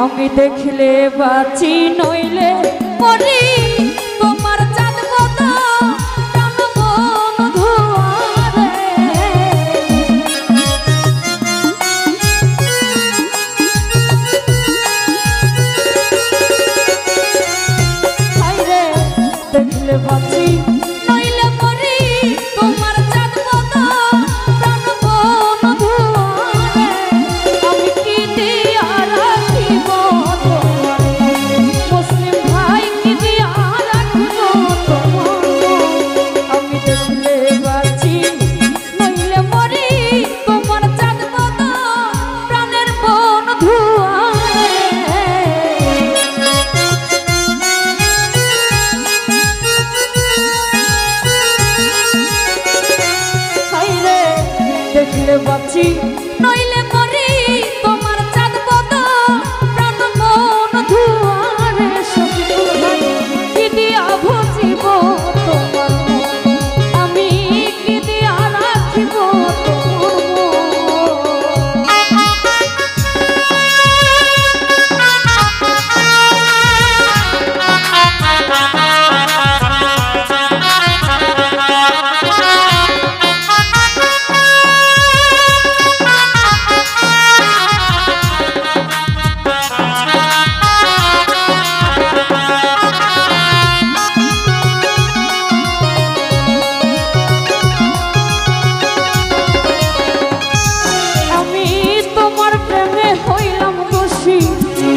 আমি দেখলে বাঁচি নইলে মরি তোমার চাঁদ কত প্রাণ মন ধোয়ারে হায়রে দেখলে বাঁচি নইলে মরি তোমার চাঁদ কত প্রাণ মন ধোয়ারে আমি কি দিয়া রাখিব তোমার মুসলিম ভাই কি দিয়া রাখিব তোমার আমি দেখলে বাঁচি নইলে মরি তোমার চাঁদ কত প্রাণের মন ধোয়ারে হায়রে দেখলে বাঁচি নইলে মরি তোমার চাঁদ কত প্রাণ মন ধোয়ারে শফিকুল ভাই কি দিয়া বুঝিব তোমার আমি কি দিয়া রাখিব তোমার আমি তোমার প্রেমে হইলাম দোষী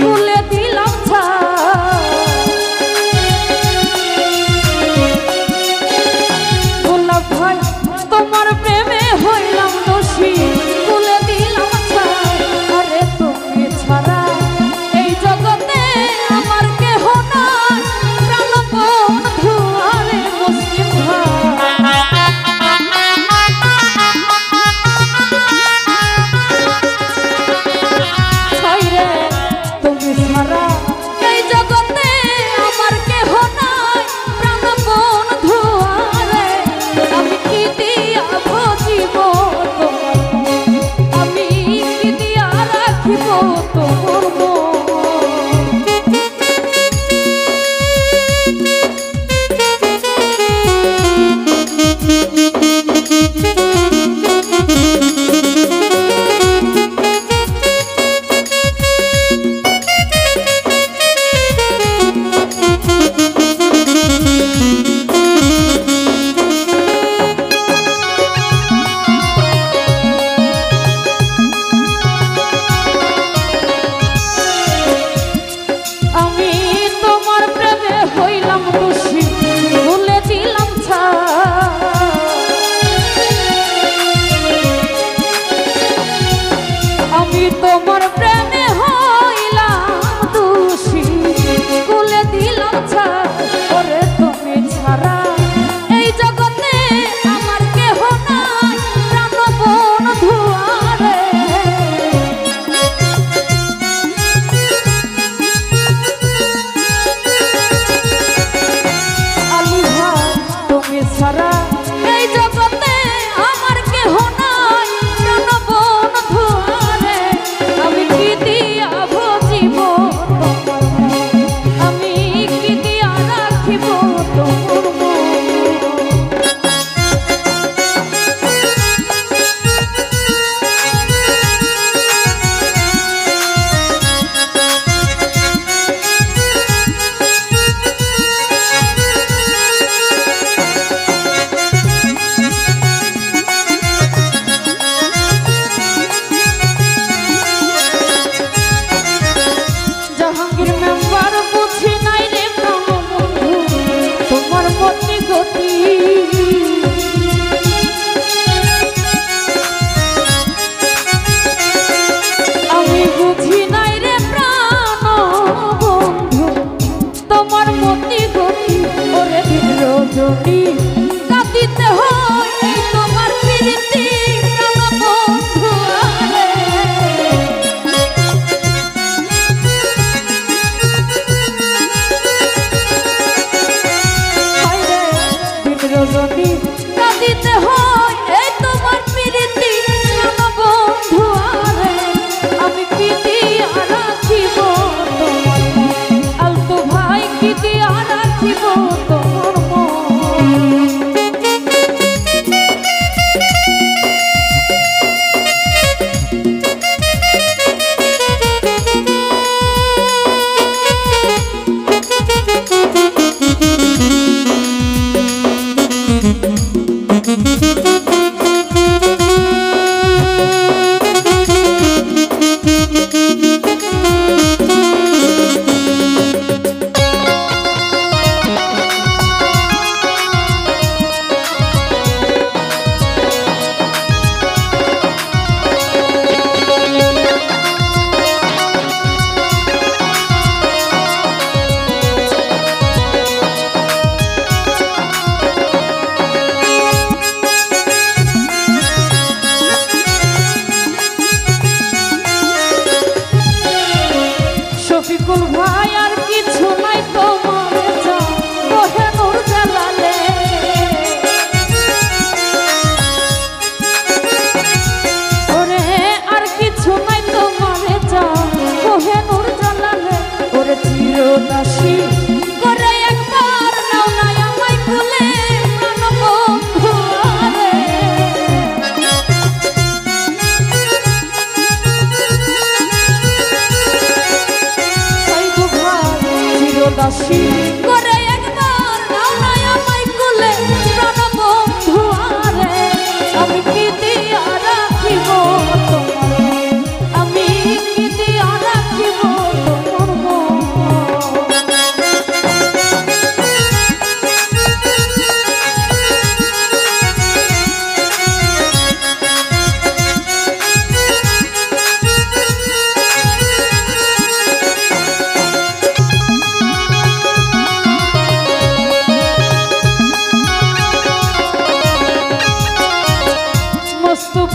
ভুলে দিলাম গোলাপ ভাই তোমার প্রেমে হইলাম দোষী ভুলে দিলাম আরে তুমি ছাড়া এই জগতে আমার কেহ নাই প্রাণ মন ধোয়ারে মুসলিম ছাইরে তুমি ছাড়া এই জগতে আমার কেহ নাই প্রাণ মন ধোয়ারে আমি কি দিয়া বুঝিব তোমার আমি কি দিয়া রাখিব তোমার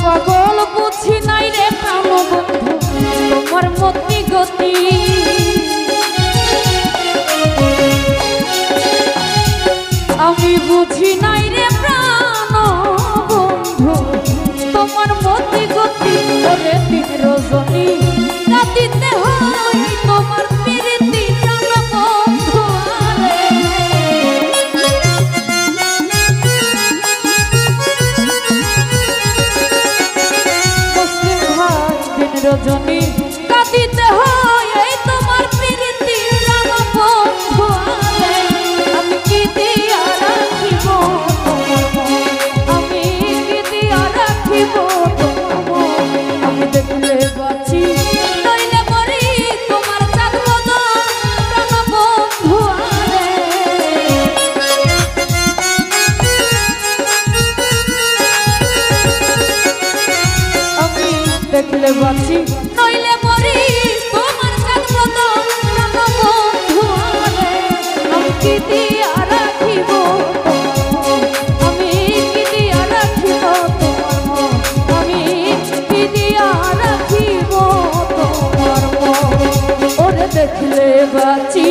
পাগল বুঝি নাই রে প্রাণ বন্ধু তোমার মতি গতি আমি বুঝি নাই রে প্রাণ বন্ধু তোমার মতি গতি ওরে দিন রজনী কাঁদিতে হয় তোমার প্রীতি প্রাণ বন্ধু মুসলিম ভাই দিন রজনী কাঁদিতে হয় এই তোমার প্রীতি প্রাণ বন্ধু আমি কি দিয়া রাখিব আমি কি দিয়া রাখিব আমি দেখলে বাঁচি নইলে মরি তোমার চাঁদ বদন প্রাণ বন্ধু আমি দেখলে বাঁচি নইলে মরি তোমার চাঁদ বদন প্রাণ বন্ধু আমি কি দিয়া রাখিব আমি কি দিয়া রাখিব তোমার আমি কি দিয়া রাখিব তোমার ওরে দেখলে বাঁচি